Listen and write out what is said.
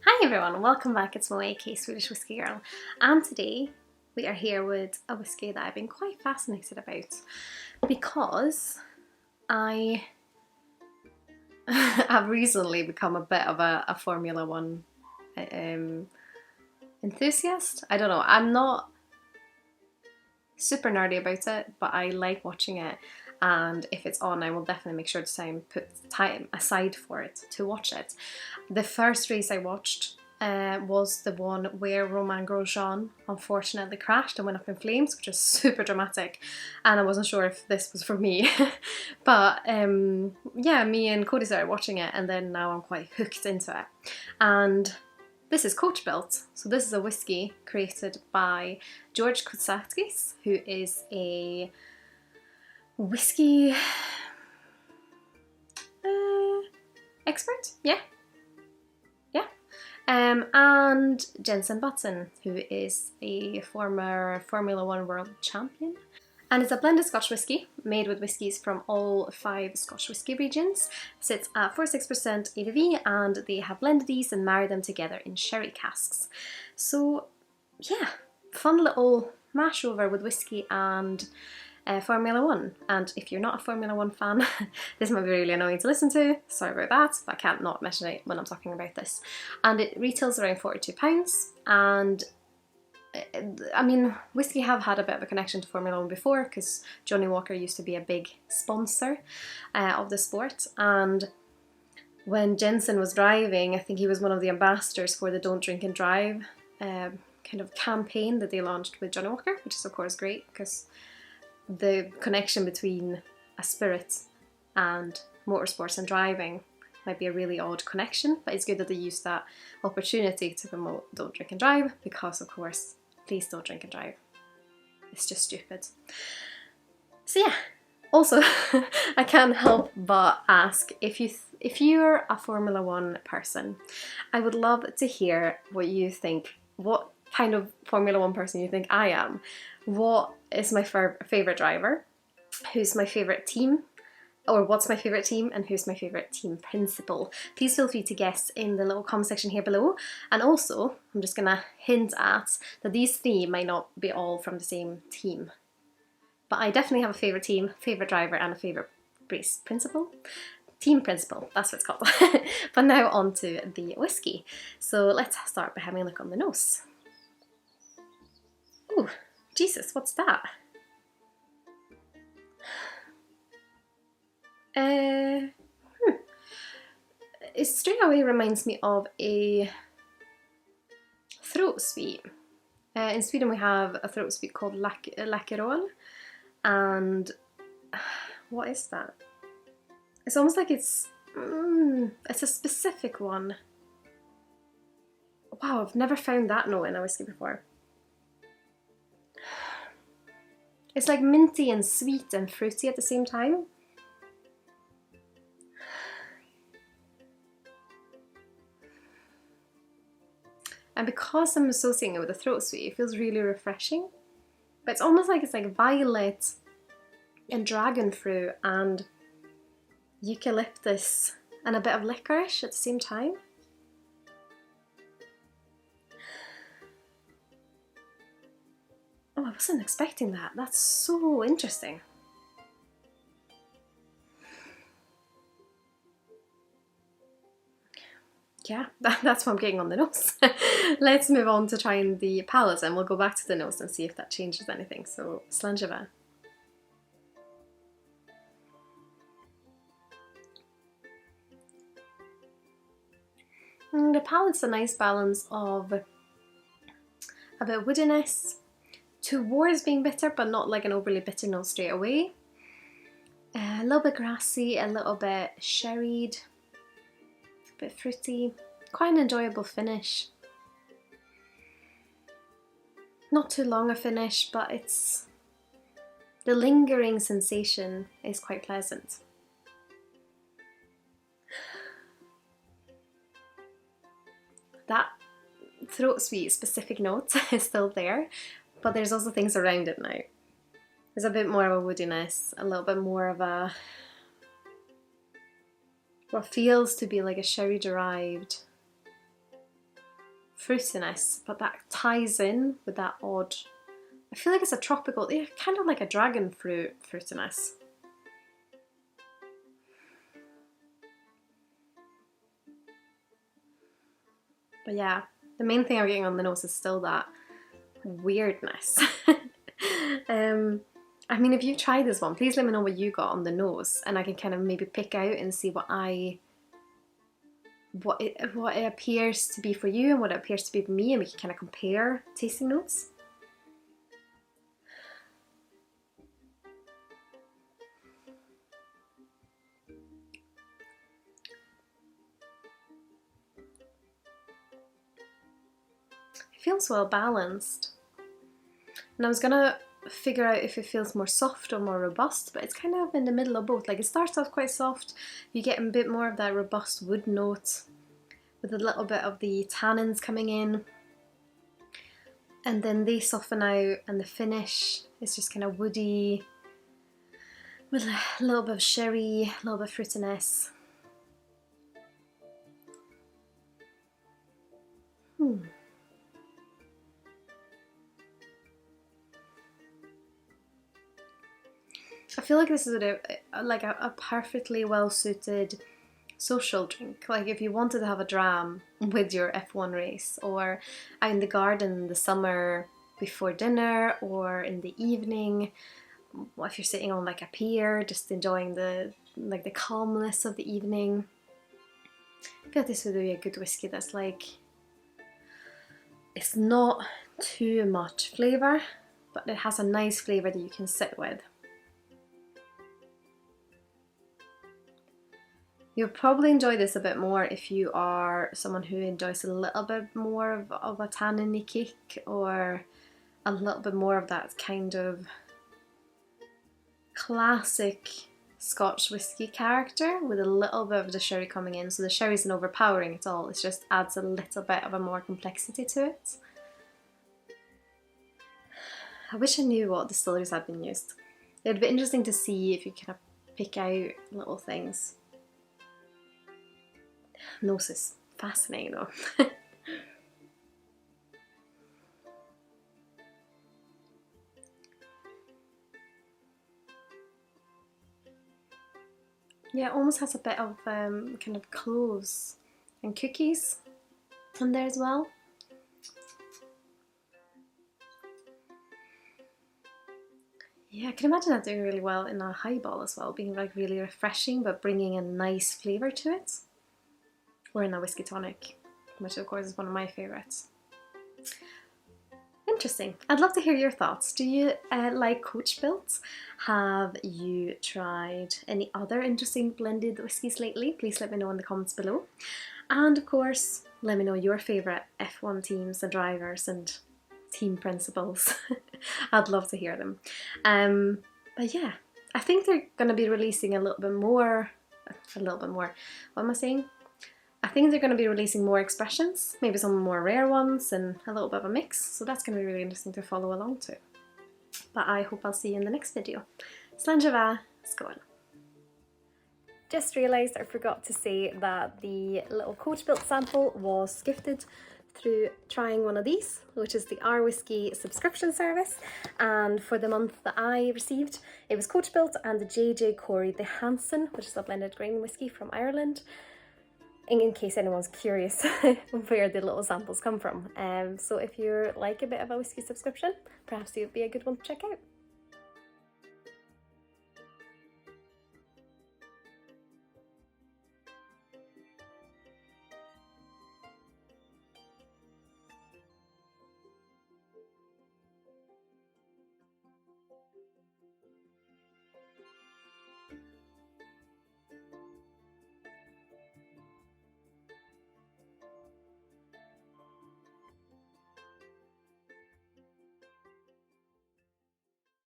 Hi everyone, welcome back. It's Mo, aka Swedish Whiskey Girl, and today we are here with a whiskey that I've been quite fascinated about because I have recently become a bit of a Formula One enthusiast. I don't know, I'm not super nerdy about it, but I like watching it, and if it's on I will definitely make sure to put time aside for it to watch it. The first race I watched was the one where Romain Grosjean unfortunately crashed and went up in flames, which was super dramatic, and I wasn't sure if this was for me. But yeah, me and Cody started watching it, and then now I'm quite hooked into it. And this is Coachbuilt. So this is a whiskey created by George Koutsakis, who is a whiskey expert, yeah. And Jenson, who is a former Formula One world champion. And it's a blended Scotch whisky made with whiskies from all 5 Scotch whisky regions. Sits at 46% ABV, and they have blended these and married them together in sherry casks. So yeah, fun little mash over with whiskey and Formula One. And if you're not a Formula One fan, this might be really annoying to listen to, sorry about that, but I can't not mention it when I'm talking about this. And it retails around £42, and I mean, whiskey have had a bit of a connection to Formula One before, because Johnny Walker used to be a big sponsor of the sport, and when Jenson was driving, I think he was one of the ambassadors for the Don't Drink and Drive kind of campaign that they launched with Johnny Walker, which is of course great, because the connection between a spirit and motorsports and driving might be a really odd connection, but it's good that they used that opportunity to promote Don't Drink and Drive, because of course, please don't drink and drive. It's just stupid. So yeah, also I can't help but ask, if you're a Formula One person, I would love to hear what you think, what kind of Formula One person you think I am. What is my favourite driver? Who's my favourite team? Or what's my favourite team, and who's my favourite team principal? Please feel free to guess in the little comment section here below. And also, I'm just gonna hint at that these 3 might not be all from the same team, but I definitely have a favourite team, favourite driver, and a favourite race principal. Team principal, that's what it's called. But now on to the whiskey. So let's start by having a look on the nose. Ooh, Jesus, what's that? It straight away reminds me of a throat sweet. In Sweden we have a throat sweet called Läkerol, and what is that? It's almost like it's a specific one. Wow, I've never found that note in a whiskey before. It's like minty and sweet and fruity at the same time. And because I'm associating it with a throat sweet, it feels really refreshing. But it's almost like it's like violet and dragon fruit and eucalyptus and a bit of licorice at the same time. Oh, I wasn't expecting that. That's so interesting. Yeah, that's what I'm getting on the nose. Let's move on to trying the palate, and we'll go back to the nose and see if that changes anything. So, Sláinte. The palate's a nice balance of a bit of woodiness towards being bitter, but not like an overly bitter note straight away. A little bit grassy, a little bit sherried, a bit fruity, quite an enjoyable finish. Not too long a finish, but the lingering sensation is quite pleasant. That throat sweet specific note is still there, but there's also things around it now. There's a bit more of a woodiness, a little bit more of a what feels to be like a sherry derived fruitiness, but that ties in with that odd, I feel like it's a tropical, yeah, kind of like a dragon fruit fruitiness. But yeah, the main thing I'm getting on the nose is still that weirdness. I mean, if you try this one, please let me know what you got on the nose, and I can kind of maybe pick out and see what it appears to be for you and what it appears to be for me, and we can kind of compare tasting notes. It feels well balanced, and I was gonna figure out if it feels more soft or more robust, but it's kind of in the middle of both. Like, it starts off quite soft, you get a bit more of that robust wood note with a little bit of the tannins coming in, and then they soften out, and the finish is just kind of woody with a little bit of sherry, a little bit of fruitiness. I feel like this is a perfectly well suited social drink. Like, if you wanted to have a dram with your F1 race, or out in the garden in the summer before dinner, or in the evening, if you're sitting on like a pier just enjoying the calmness of the evening. I feel like this would be a good whiskey that's like, it's not too much flavour, but it has a nice flavour that you can sit with. You'll probably enjoy this a bit more if you are someone who enjoys a little bit more of a tanniny kick, or a little bit more of that kind of classic Scotch whisky character with a little bit of the sherry coming in. So the sherry isn't overpowering at all, it just adds a little bit of a more complexity to it. I wish I knew what distilleries had been used. It'd be interesting to see if you kind of pick out little things. Nose is fascinating though. Yeah, it almost has a bit of kind of cloves and cookies in there as well. Yeah, I can imagine that doing really well in a highball as well, being like really refreshing but bringing a nice flavour to it. Or in a whiskey tonic, which of course is one of my favourites. Interesting. I'd love to hear your thoughts. Do you like Coachbuilt? Have you tried any other interesting blended whiskies lately? Please let me know in the comments below. And of course, let me know your favourite F1 teams and drivers and team principals. I'd love to hear them. But yeah, I think they're going to be releasing a little bit more, what am I saying? I think they're going to be releasing more expressions, maybe some more rare ones and a little bit of a mix, so that's going to be really interesting to follow along to. But I hope I'll see you in the next video. Sláinte Skål! Just realised I forgot to say that the little Coachbuilt sample was gifted through trying one of these, which is the Our Whisky subscription service, and for the month that I received, it was Coachbuilt and the J.J. Corey the Jenson, which is a blended grain whisky from Ireland. In case anyone's curious where the little samples come from. So if you like a bit of a whiskey subscription, perhaps it would be a good one to check out.